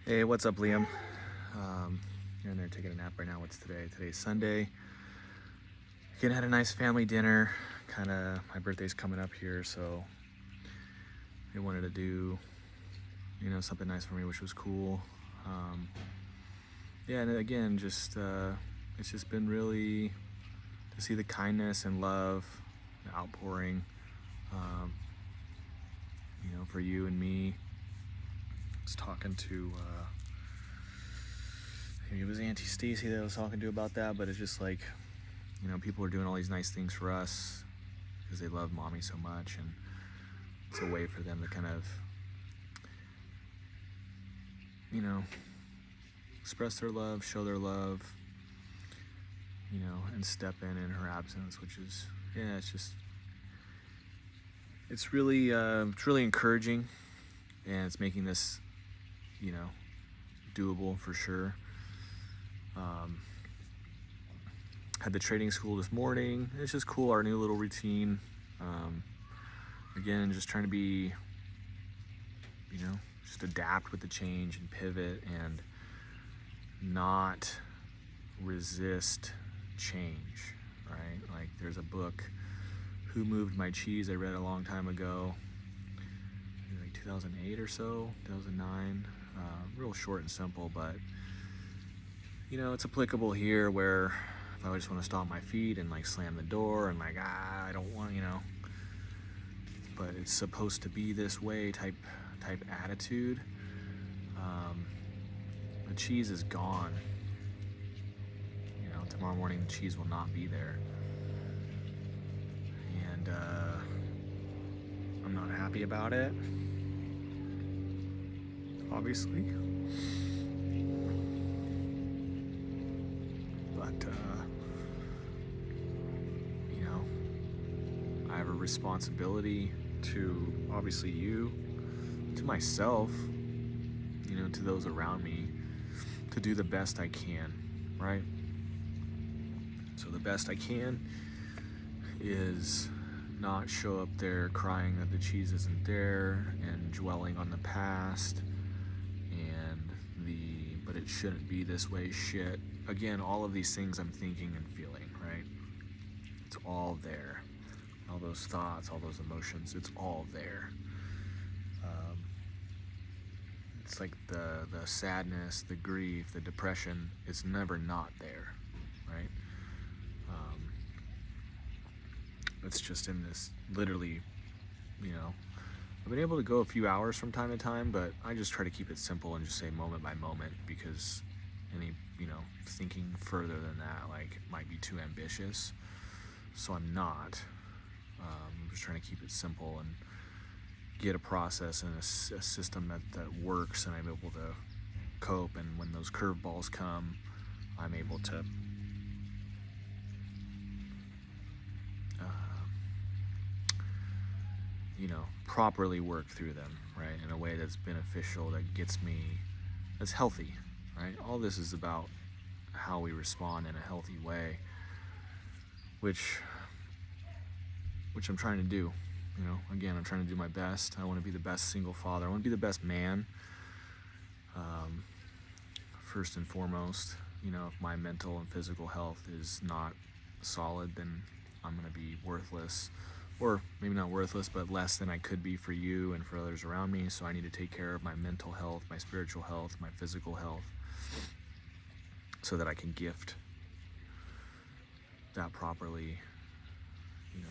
Hey, what's up, Liam? You're in there taking a nap right now. What's today? Today's Sunday. Again, had a nice family dinner. My birthday's coming up here, so they wanted to do, something nice for me, which was cool. Yeah, and again, it's just been really to see the kindness and love, the outpouring, for you and me. I was talking to, maybe it was Auntie Stacy that I was talking to about that, but it's just like, people are doing all these nice things for us because they love mommy so much, and it's a way for them to kind of, express their love, show their love, and step in her absence, which is, yeah, it's really encouraging, and it's making this, doable for sure. Had the trading school this morning. It's just cool, our new little routine. Again, just trying to be, just adapt with the change and pivot and not resist change, right? Like there's a book, Who Moved My Cheese, I read a long time ago, like 2008 or so, 2009. Real short and simple, but it's applicable here where if I just want to stomp my feet and like slam the door and like, I don't want, but it's supposed to be this way type attitude. The cheese is gone. Tomorrow morning the cheese will not be there. And I'm not happy about it, obviously. But, I have a responsibility to, obviously, you, to myself, to those around me, to do the best I can, right? So the best I can is not show up there crying that the cheese isn't there and dwelling on the past and but it shouldn't be this way shit. Again, all of these things I'm thinking and feeling, right? It's all there. All those thoughts, all those emotions, it's all there. It's like the sadness, the grief, the depression, it's never not there, right? It's just in this, literally, I've been able to go a few hours from time to time, but I just try to keep it simple and just say moment by moment, because any, thinking further than that, like, might be too ambitious. So I'm not. I'm just trying to keep it simple and get a process and a system that works, and I'm able to cope. And when those curveballs come, I'm able to properly work through them, right, in a way that's beneficial, that gets me, that's healthy, right? All this is about how we respond in a healthy way, which I'm trying to do. Again, I'm trying to do my best. I want to be the best single father. I want to be the best man, first and foremost. If my mental and physical health is not solid, then I'm going to be worthless, or maybe not worthless, but less than I could be for you and for others around me. So I need to take care of my mental health, my spiritual health, my physical health, so that I can gift that properly,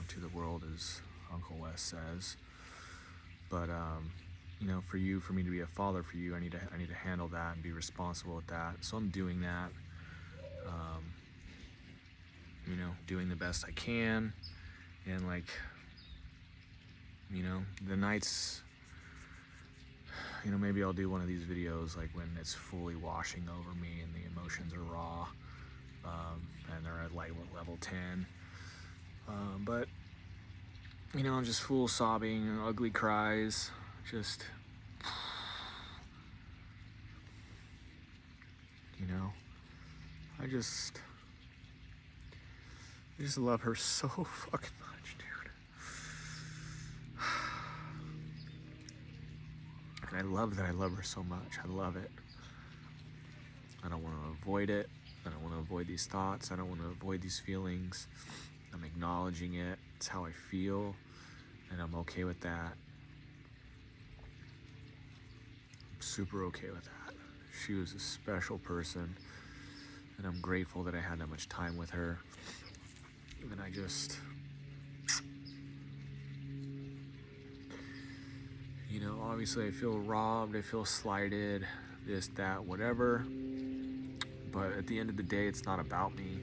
to the world, as Uncle Wes says. But for me to be a father for you, I need to handle that and be responsible with that. So I'm doing that. Doing the best I can, and the nights, maybe I'll do one of these videos like when it's fully washing over me and the emotions are raw, and they're at like level 10. But I'm just full sobbing, ugly cries, just, I just love her so fucking much, dude. And I love that I love her so much. I love it. I don't want to avoid it. I don't want to avoid these thoughts. I don't want to avoid these feelings. I'm acknowledging it. It's how I feel, and I'm okay with that. I'm super okay with that. She was a special person, and I'm grateful that I had that much time with her. And I just, obviously I feel robbed, I feel slighted, this, that, whatever. But at the end of the day, it's not about me,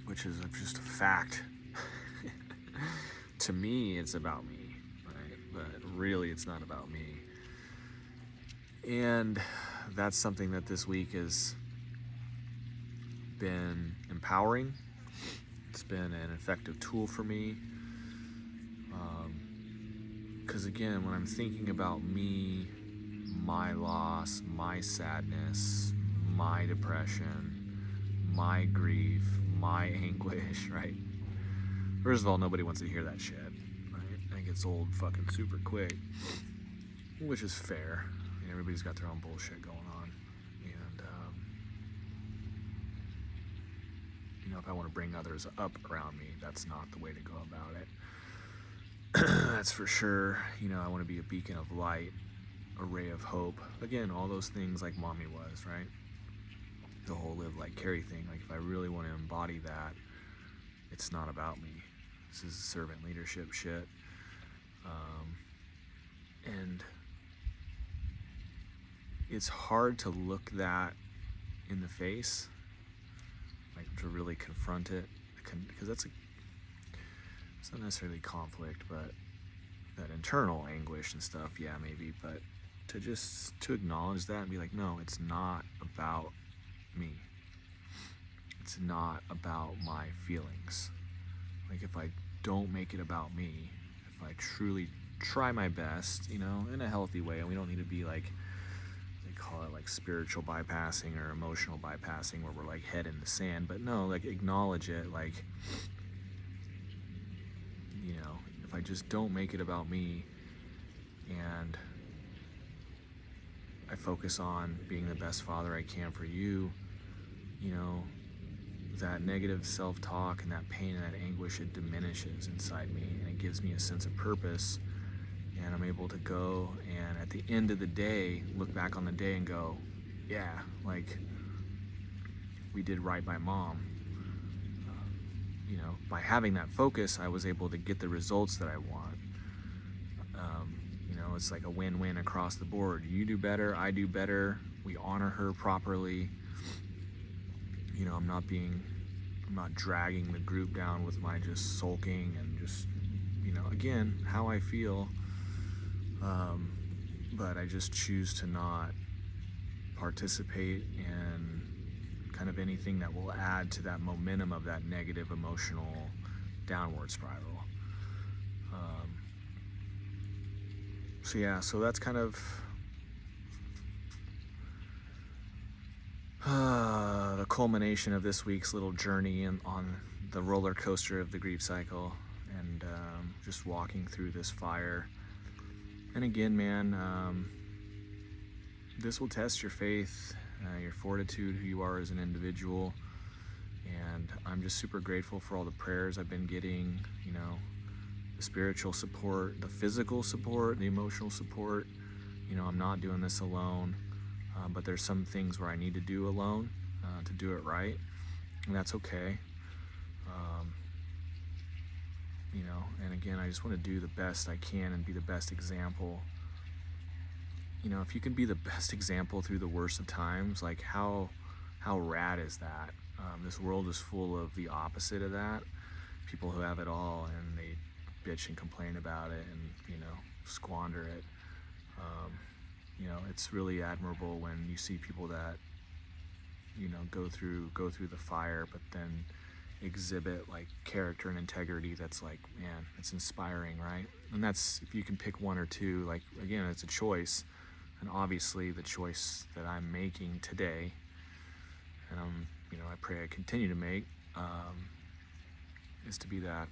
which is just a fact. To me, it's about me, right? But really, it's not about me. And that's something that this week has been empowering. It's been an effective tool for me. Because again, when I'm thinking about me, my loss, my sadness, my depression, my grief, my anguish, right? First of all, nobody wants to hear that shit, right? It gets old fucking super quick, which is fair. I mean, everybody's got their own bullshit going on. And, if I want to bring others up around me, that's not the way to go about it. That's for sure. I want to be a beacon of light, a ray of hope. Again, all those things like mommy was, right? The whole live like Kari thing. Like if I really want to embody that, it's not about me. This is servant leadership shit. And it's hard to look that in the face, like to really confront it, because it's not necessarily conflict, but that internal anguish and stuff, yeah, maybe, but to acknowledge that and be like, no, it's not about me. It's not about my feelings. Like if I don't make it about me, if I truly try my best, in a healthy way, and we don't need to be like, they call it like spiritual bypassing or emotional bypassing where we're like head in the sand, but no, like acknowledge it, like, if I just don't make it about me and I focus on being the best father I can for you, that negative self-talk and that pain and that anguish, it diminishes inside me and it gives me a sense of purpose, and I'm able to go and at the end of the day look back on the day and go, yeah, like we did right by mom. By having that focus, I was able to get the results that I want. It's like a win-win across the board. You do better, I do better, we honor her properly. I'm not dragging the group down with my just sulking and just, again, how I feel. But I just choose to not participate in kind of anything that will add to that momentum of that negative emotional downward spiral. So that's kind of the culmination of this week's little journey on the roller coaster of the grief cycle, and just walking through this fire. And again, man, this will test your faith, your fortitude, who you are as an individual. And I'm just super grateful for all the prayers I've been getting, the spiritual support, the physical support, the emotional support. I'm not doing this alone, but there's some things where I need to do alone to do it right, and that's okay. And again, I just want to do the best I can and be the best example. If you can be the best example through the worst of times, like how rad is that? This world is full of the opposite of that. People who have it all and they bitch and complain about it and squander it. It's really admirable when you see people that go through the fire, but then exhibit like character and integrity. That's like, man, it's inspiring, right? And that's, if you can pick one or two, like, again, it's a choice. And obviously the choice that I'm making today, and I pray I continue to make, is to be that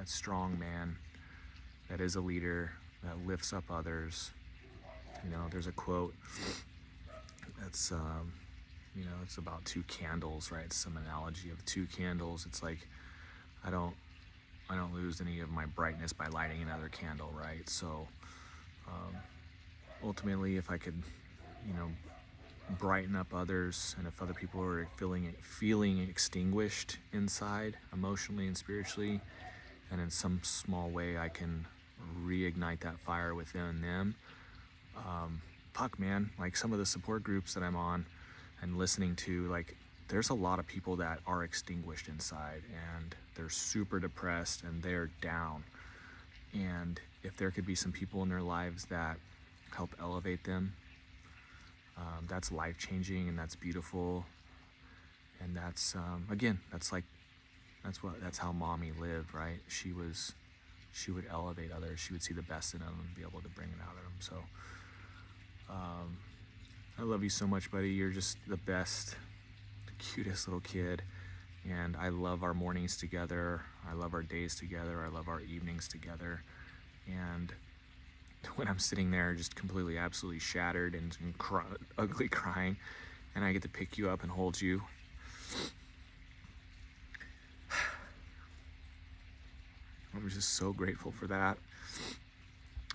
strong man that is a leader, that lifts up others. There's a quote That's it's about two candles, right? It's some analogy of two candles. It's like I don't I don't lose any of my brightness by lighting another candle, right? So ultimately, if I could, you know, brighten up others, and if other people are feeling extinguished inside, emotionally and spiritually, and in some small way I can reignite that fire within them. Fuck, man, like some of the support groups that I'm on and listening to, like there's a lot of people that are extinguished inside and they're super depressed and they're down. And if there could be some people in their lives that help elevate them, that's life changing and that's beautiful. And that's again, that's how mommy lived, right? She would elevate others. She would see the best in them and be able to bring it out of them. So I love you so much, buddy. You're just the best, the cutest little kid. And I love our mornings together. I love our days together. I love our evenings together. And when I'm sitting there just completely, absolutely shattered and ugly crying, and I get to pick you up and hold you, I'm just so grateful for that.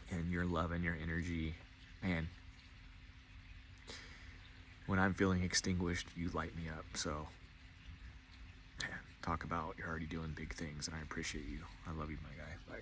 And your love and your energy. Man, when I'm feeling extinguished, you light me up. So, man, talk about you're already doing big things, and I appreciate you. I love you, my guy. Bye.